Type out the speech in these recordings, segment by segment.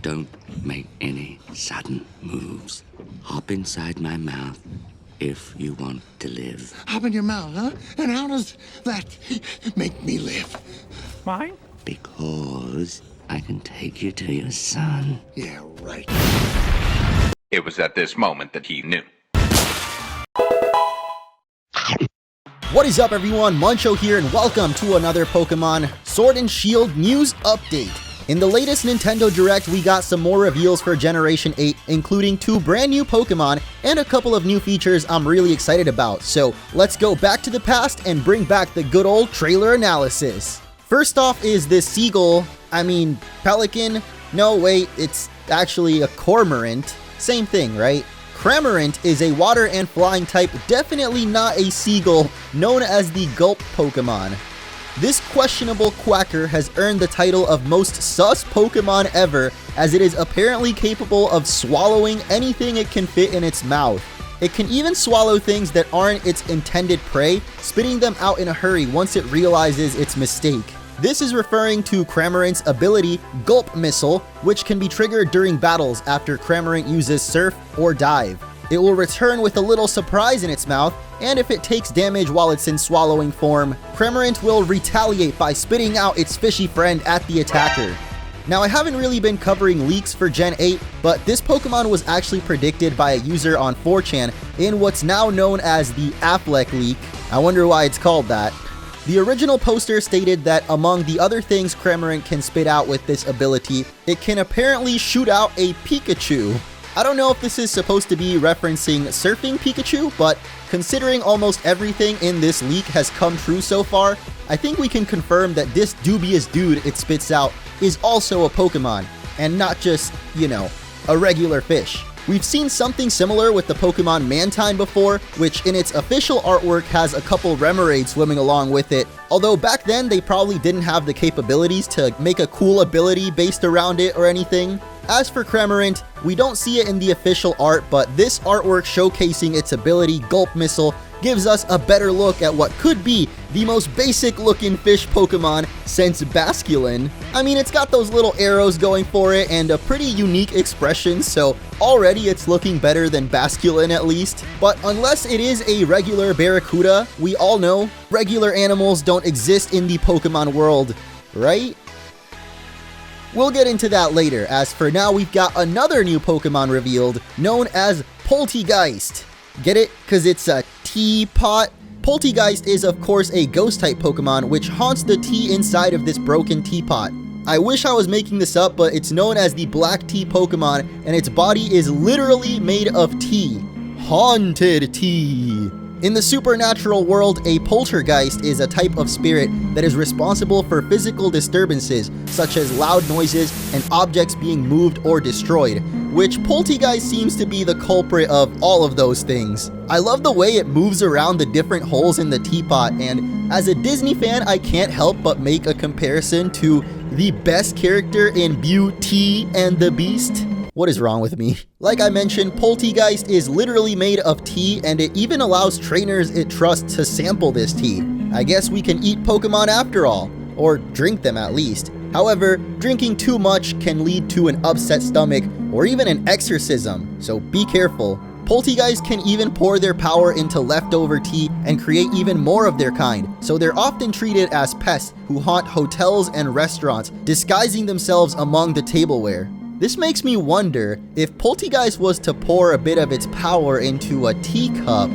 Don't make any sudden moves. Hop inside my mouth if you want to live. Hop in your mouth, huh? And how does that make me live? Mine? Because I can take you to your son. Yeah, right. It was at this moment that he knew. What is up, everyone? Muncho here, and welcome to another Pokemon Sword and Shield news update. In the latest Nintendo Direct, we got some more reveals for Generation 8, including 2 brand new Pokemon and a couple of new features I'm really excited about. So let's go back to the past and bring back the good old trailer analysis. First off is this pelican. No, wait, it's actually a cormorant. Same thing, right? Cramorant is a water and flying type, definitely not a seagull, known as the Gulp Pokemon. This questionable quacker has earned the title of most sus Pokemon ever, as it is apparently capable of swallowing anything it can fit in its mouth. It can even swallow things that aren't its intended prey, spitting them out in a hurry once it realizes its mistake. This is referring to Cramorant's ability, Gulp Missile, which can be triggered during battles after Cramorant uses Surf or Dive. It will return with a little surprise in its mouth, and if it takes damage while it's in swallowing form, Cramorant will retaliate by spitting out its fishy friend at the attacker. Now, I haven't really been covering leaks for Gen 8, but this Pokemon was actually predicted by a user on 4chan in what's now known as the Affleck leak. I wonder why it's called that. The original poster stated that among the other things Cramorant can spit out with this ability, it can apparently shoot out a Pikachu. I don't know if this is supposed to be referencing Surfing Pikachu, but considering almost everything in this leak has come true so far, I think we can confirm that this dubious dude it spits out is also a Pokemon, and not just, a regular fish. We've seen something similar with the Pokemon Mantine before, which in its official artwork has a couple Remoraid swimming along with it, although back then they probably didn't have the capabilities to make a cool ability based around it or anything. As for Cramorant, we don't see it in the official art, but this artwork showcasing its ability, Gulp Missile, gives us a better look at what could be the most basic looking fish Pokemon since Basculin. It's got those little arrows going for it and a pretty unique expression, so already it's looking better than Basculin at least. But unless it is a regular Barracuda, we all know regular animals don't exist in the Pokemon world, right? We'll get into that later, as for now we've got another new Pokemon revealed, known as Polti Geist. Get it? Cause it's a teapot? Polti Geist is of course a ghost-type Pokemon which haunts the tea inside of this broken teapot. I wish I was making this up, but it's known as the Black Tea Pokemon, and its body is literally made of tea. Haunted tea. In the supernatural world, a poltergeist is a type of spirit that is responsible for physical disturbances, such as loud noises and objects being moved or destroyed, which Polteageist seems to be the culprit of all of those things. I love the way it moves around the different holes in the teapot, and as a Disney fan, I can't help but make a comparison to the best character in Beauty and the Beast. What is wrong with me? Like I mentioned, Polteageist is literally made of tea, and it even allows trainers it trusts to sample this tea. I guess we can eat Pokemon after all, or drink them at least. However, drinking too much can lead to an upset stomach or even an exorcism, so be careful. Polteageist can even pour their power into leftover tea and create even more of their kind, so they're often treated as pests who haunt hotels and restaurants, disguising themselves among the tableware. This makes me wonder if Polteageist was to pour a bit of its power into a teacup.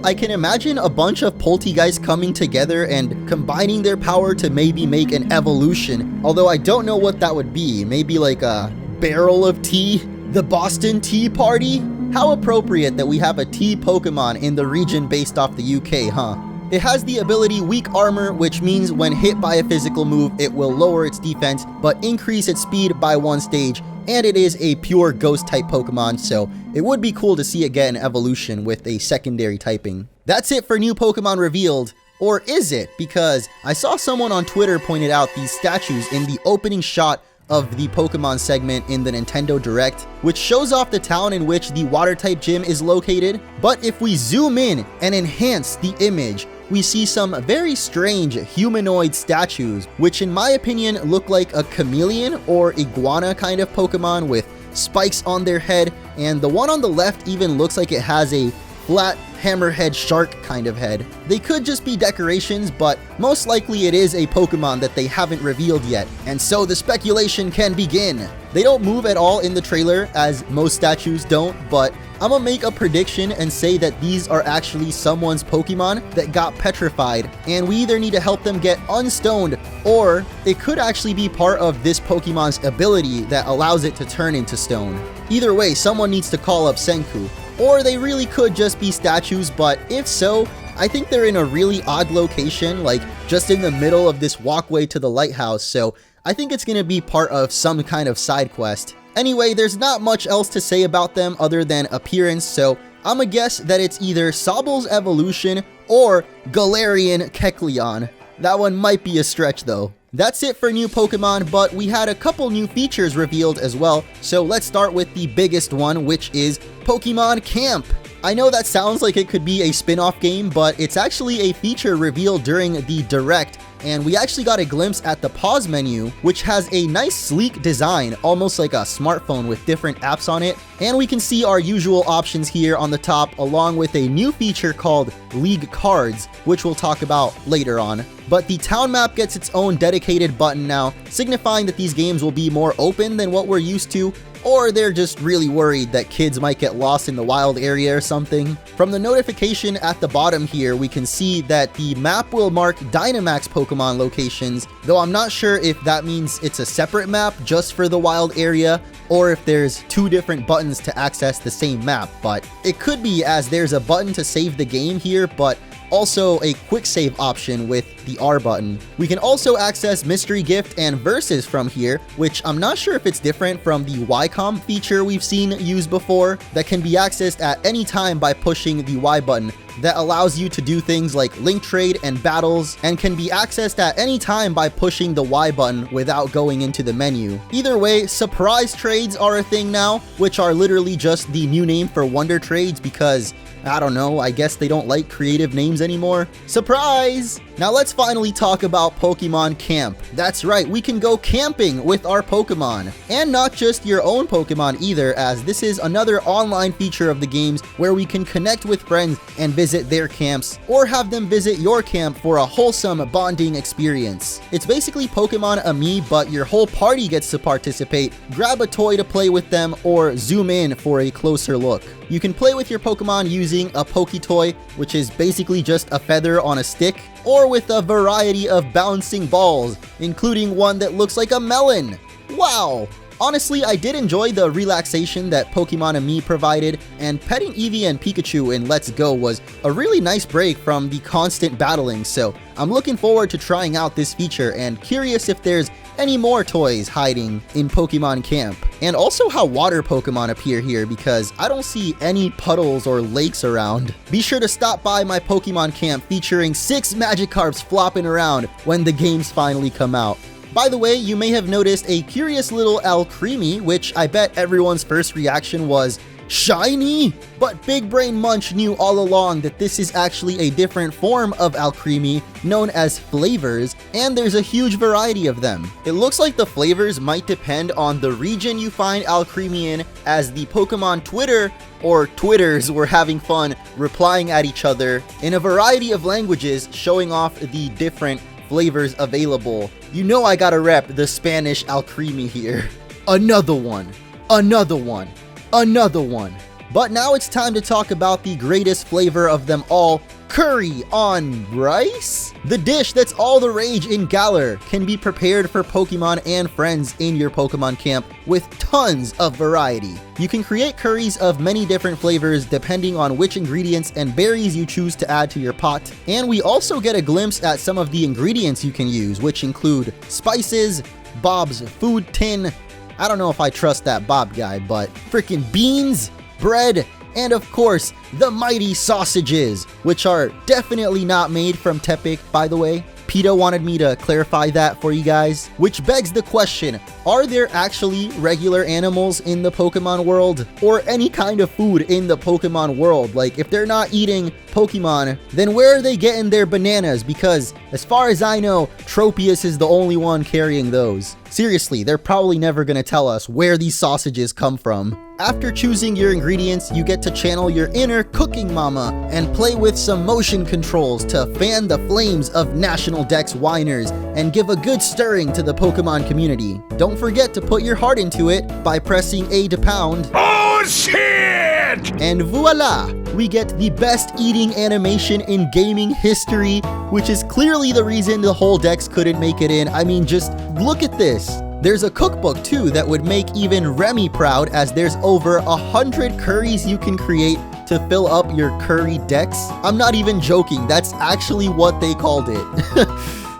I can imagine a bunch of Polteageist coming together and combining their power to maybe make an evolution, although I don't know what that would be. Maybe like a barrel of tea? The Boston Tea Party? How appropriate that we have a tea Pokemon in the region based off the UK, huh? It has the ability Weak Armor, which means when hit by a physical move, it will lower its defense, but increase its speed by 1 stage, and it is a pure Ghost-type Pokemon, so it would be cool to see it get an evolution with a secondary typing. That's it for new Pokemon revealed. Or is it? Because I saw someone on Twitter pointed out these statues in the opening shot of the Pokemon segment in the Nintendo Direct, which shows off the town in which the water-type gym is located. But if we zoom in and enhance the image, we see some very strange humanoid statues, which in my opinion look like a chameleon or iguana kind of Pokemon with spikes on their head, and the one on the left even looks like it has a flat hammerhead shark kind of head. They could just be decorations, but most likely it is a Pokemon that they haven't revealed yet, and so the speculation can begin. They don't move at all in the trailer, as most statues don't, but I'm gonna make a prediction and say that these are actually someone's Pokemon that got petrified, and we either need to help them get unstoned, or it could actually be part of this Pokemon's ability that allows it to turn into stone. Either way, someone needs to call up Senku. Or they really could just be statues, but if so, I think they're in a really odd location, like just in the middle of this walkway to the lighthouse, so I think it's gonna be part of some kind of side quest. Anyway, there's not much else to say about them other than appearance, so I'ma guess that it's either Sobble's evolution or Galarian Kecleon. That one might be a stretch though. That's it for new Pokemon, but we had a couple new features revealed as well, so let's start with the biggest one, which is Pokemon Camp. I know that sounds like it could be a spin-off game, but it's actually a feature revealed during the Direct, and we actually got a glimpse at the pause menu, which has a nice sleek design, almost like a smartphone with different apps on it, and we can see our usual options here on the top, along with a new feature called League Cards, which we'll talk about later on. But the town map gets its own dedicated button now, signifying that these games will be more open than what we're used to, or they're just really worried that kids might get lost in the wild area or something. From the notification at the bottom here, we can see that the map will mark Dynamax Pokemon locations, though I'm not sure if that means it's a separate map just for the wild area, or if there's two different buttons to access the same map, but it could be, as there's a button to save the game here, but also a quick save option with the R button. We can also access Mystery Gift and Versus from here, which I'm not sure if it's different from the YCOM feature we've seen used before, that can be accessed at any time by pushing the Y button. That allows you to do things like link trade and battles, and can be accessed at any time by pushing the Y button without going into the menu. Either way, surprise trades are a thing now, which are literally just the new name for Wonder Trades because, I don't know, I guess they don't like creative names anymore. Surprise! Now let's finally talk about Pokemon Camp. That's right, we can go camping with our Pokemon. And not just your own Pokemon either, as this is another online feature of the games where we can connect with friends and visit their camps, or have them visit your camp for a wholesome bonding experience. It's basically Pokemon Me, but your whole party gets to participate, grab a toy to play with them, or zoom in for a closer look. You can play with your Pokemon using a Pokey Toy, which is basically just a feather on a stick, or with a variety of bouncing balls, including one that looks like a melon. Wow! Honestly, I did enjoy the relaxation that Pokemon Me provided, and petting Eevee and Pikachu in Let's Go was a really nice break from the constant battling, so I'm looking forward to trying out this feature and curious if there's any more toys hiding in Pokemon Camp. And also how water Pokemon appear here, because I don't see any puddles or lakes around. Be sure to stop by my Pokemon Camp featuring 6 Magikarps flopping around when the games finally come out. By the way, you may have noticed a curious little Alcremie, which I bet everyone's first reaction was, shiny? But Big Brain Munch knew all along that this is actually a different form of Alcremie known as flavors, and there's a huge variety of them. It looks like the flavors might depend on the region you find Alcremie in, as the Pokemon Twitter or Twitters were having fun replying at each other in a variety of languages, showing off the different flavors available. You know I gotta rep the Spanish Alcremie here. Another one. Another one. Another one. But now it's time to talk about the greatest flavor of them all, curry on rice? The dish that's all the rage in Galar can be prepared for Pokemon and friends in your Pokemon Camp with tons of variety. You can create curries of many different flavors depending on which ingredients and berries you choose to add to your pot. And we also get a glimpse at some of the ingredients you can use, which include spices, Bob's food tin, I don't know if I trust that Bob guy, but frickin' beans, bread, and of course, the mighty sausages, which are definitely not made from Tepic, by the way. PETA wanted me to clarify that for you guys, which begs the question, are there actually regular animals in the Pokemon world? Or any kind of food in the Pokemon world? Like, if they're not eating Pokemon, then where are they getting their bananas? Because, as far as I know, Tropius is the only one carrying those. Seriously, they're probably never gonna tell us where these sausages come from. After choosing your ingredients, you get to channel your inner cooking mama and play with some motion controls to fan the flames of National Dex whiners and give a good stirring to the Pokemon community. Don't forget to put your heart into it by pressing A to pound. Oh, shit! And voila! We get the best eating animation in gaming history, which is clearly the reason the whole Dex couldn't make it in. I mean, just look at this. There's a cookbook too that would make even Remy proud, as there's over 100 curries you can create to fill up your curry Dex. I'm not even joking, that's actually what they called it.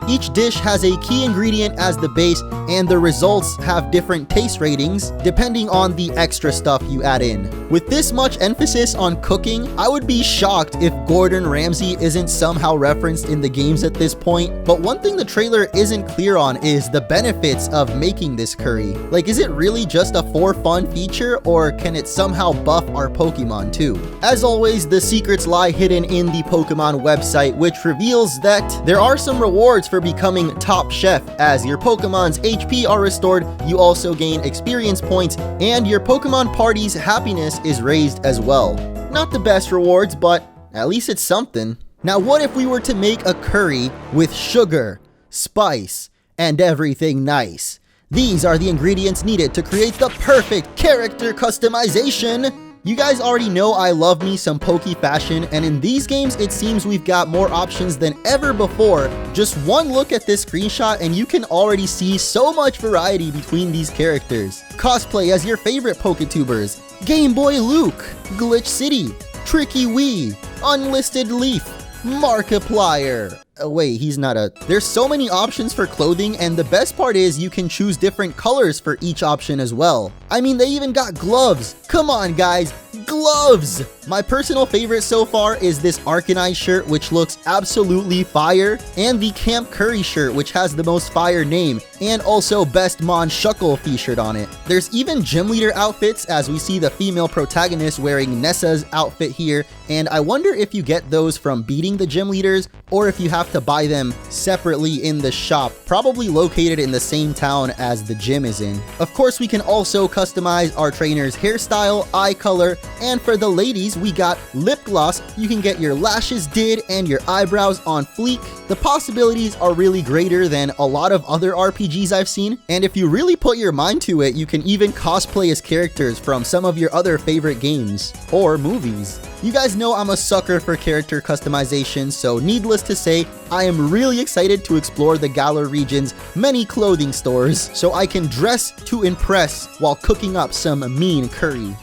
Each dish has a key ingredient as the base, and the results have different taste ratings depending on the extra stuff you add in. With this much emphasis on cooking, I would be shocked if Gordon Ramsay isn't somehow referenced in the games at this point. But one thing the trailer isn't clear on is the benefits of making this curry. Like, is it really just a for fun feature, or can it somehow buff our Pokemon too? As always, the secrets lie hidden in the Pokemon website, which reveals that there are some rewards for becoming top chef. As your Pokemon's HP are restored, you also gain experience points, and your Pokemon party's happiness is raised as well. Not the best rewards, but at least it's something. Now, what if we were to make a curry with sugar, spice, and everything nice? These are the ingredients needed to create the perfect character customization. You guys already know I love me some Poke fashion, and in these games it seems we've got more options than ever before. Just one look at this screenshot and you can already see so much variety between these characters. Cosplay as your favorite Poketubers: Game Boy Luke, Glitch City, Tricky Wii, Unlisted Leaf, Markiplier. Oh wait, he's not a... There's so many options for clothing, and the best part is you can choose different colors for each option as well. I mean, they even got gloves. Come on, guys, gloves! My personal favorite so far is this Arcanine shirt, which looks absolutely fire, and the Camp Curry shirt, which has the most fire name, and also Best Mon Shuckle featured on it. There's even gym leader outfits, as we see the female protagonist wearing Nessa's outfit here, and I wonder if you get those from beating the gym leaders, or if you have to buy them separately in the shop, probably located in the same town as the gym is in. Of course, we can also customize our trainer's hairstyle, eye color, and for the ladies, we got lip gloss. You can get your lashes did and your eyebrows on fleek. The possibilities are really greater than a lot of other RPGs I've seen, and if you really put your mind to it, you can even cosplay as characters from some of your other favorite games or movies. You guys know I'm a sucker for character customization, so needless to say, I am really excited to explore the Galar region's many clothing stores so I can dress to impress while cooking up some mean curry.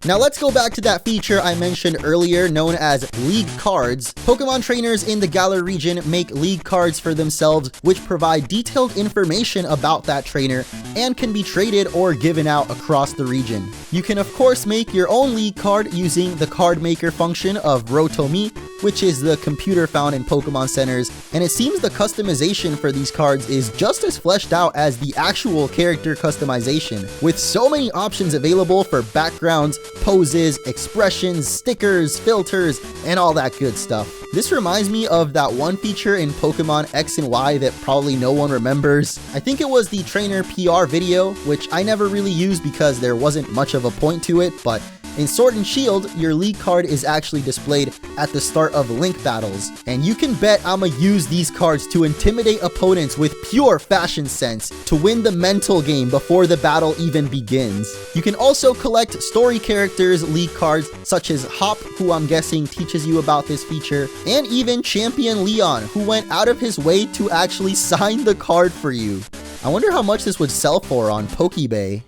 Now let's go back to that feature I mentioned earlier known as League Cards. Pokemon trainers in the Galar region make League Cards for themselves, which provide detailed information about that trainer and can be traded or given out across the region. You can of course make your own League Card using the card maker function of Rotomi, which is the computer found in Pokemon centers, and it seems the customization for these cards is just as fleshed out as the actual character customization, with so many options available for backgrounds, poses, expressions, stickers, filters, and all that good stuff. This reminds me of that one feature in Pokemon X and Y that probably no one remembers. I think it was the trainer PR video, which I never really used because there wasn't much of a point to it, but in Sword and Shield, your League card is actually displayed at the start of Link battles, and you can bet I'ma use these cards to intimidate opponents with pure fashion sense to win the mental game before the battle even begins. You can also collect story characters League cards such as Hop, who I'm guessing teaches you about this feature, and even Champion Leon, who went out of his way to actually sign the card for you. I wonder how much this would sell for on Pokebay.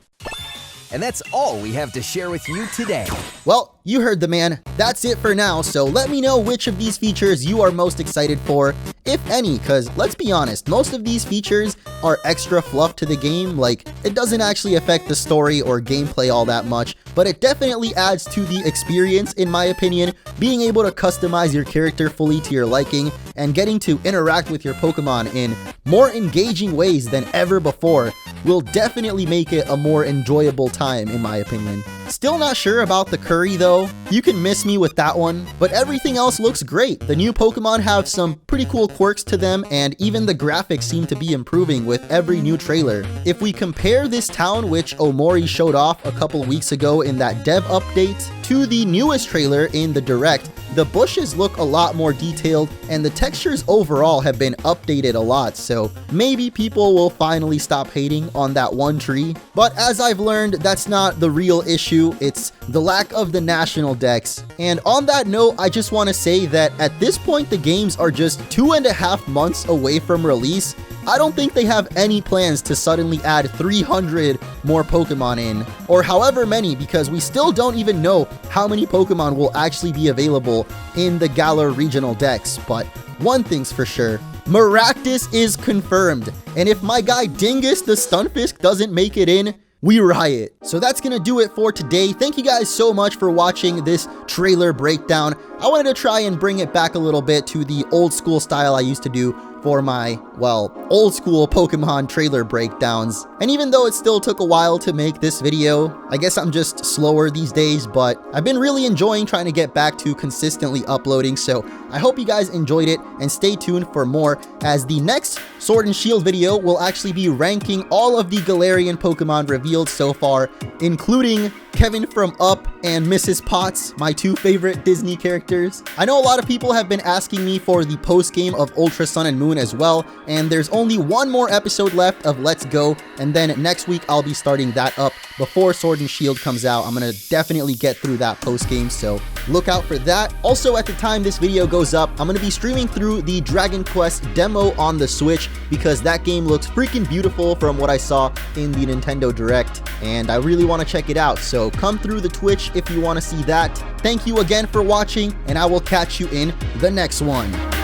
And that's all we have to share with you today. Well, you heard the man. That's it for now, so let me know which of these features you are most excited for, if any, because let's be honest, most of these features are extra fluff to the game. Like, it doesn't actually affect the story or gameplay all that much, but it definitely adds to the experience, in my opinion. Being able to customize your character fully to your liking and getting to interact with your Pokemon in more engaging ways than ever before will definitely make it a more enjoyable time, in my opinion. Still not sure about the curry though. You can miss me with that one, but everything else looks great. The new Pokemon have some pretty cool quirks to them, and even the graphics seem to be improving with every new trailer. If we compare this town, which Omori showed off a couple weeks ago in that dev update, to the newest trailer in the direct, the bushes look a lot more detailed and the textures overall have been updated a lot, so maybe people will finally stop hating on that one tree. But as I've learned, that's not the real issue, it's the lack of the national dex. And on that note, I just want to say that at this point the games are just 2.5 months away from release. I don't think they have any plans to suddenly add 300 more Pokemon in, or however many, because we still don't even know how many Pokemon will actually be available in the Galar Regional Dex. But one thing's for sure, Maractus is confirmed, and if my guy Dingus the Stunfisk doesn't make it in, we riot. So that's gonna do it for today. Thank you guys so much for watching this trailer breakdown. I wanted to try and bring it back a little bit to the old school style I used to do for my, well, old school Pokemon trailer breakdowns. And even though it still took a while to make this video, I guess I'm just slower these days, but I've been really enjoying trying to get back to consistently uploading, so I hope you guys enjoyed it, and stay tuned for more, as the next Sword and Shield video will actually be ranking all of the Galarian Pokemon revealed so far, including Kevin from Up and Mrs. Potts, my two favorite Disney characters. I know a lot of people have been asking me for the post-game of Ultra Sun and Moon as well, and there's only one more episode left of Let's Go, and then next week I'll be starting that up before Sword and Shield comes out. I'm gonna definitely get through that post-game, so look out for that. Also, at the time this video goes up, I'm gonna be streaming through the Dragon Quest demo on the Switch, because that game looks freaking beautiful from what I saw in the Nintendo Direct, and I really want to check it out, so come through the Twitch if you want to see that. Thank you again for watching, and I will catch you in the next one.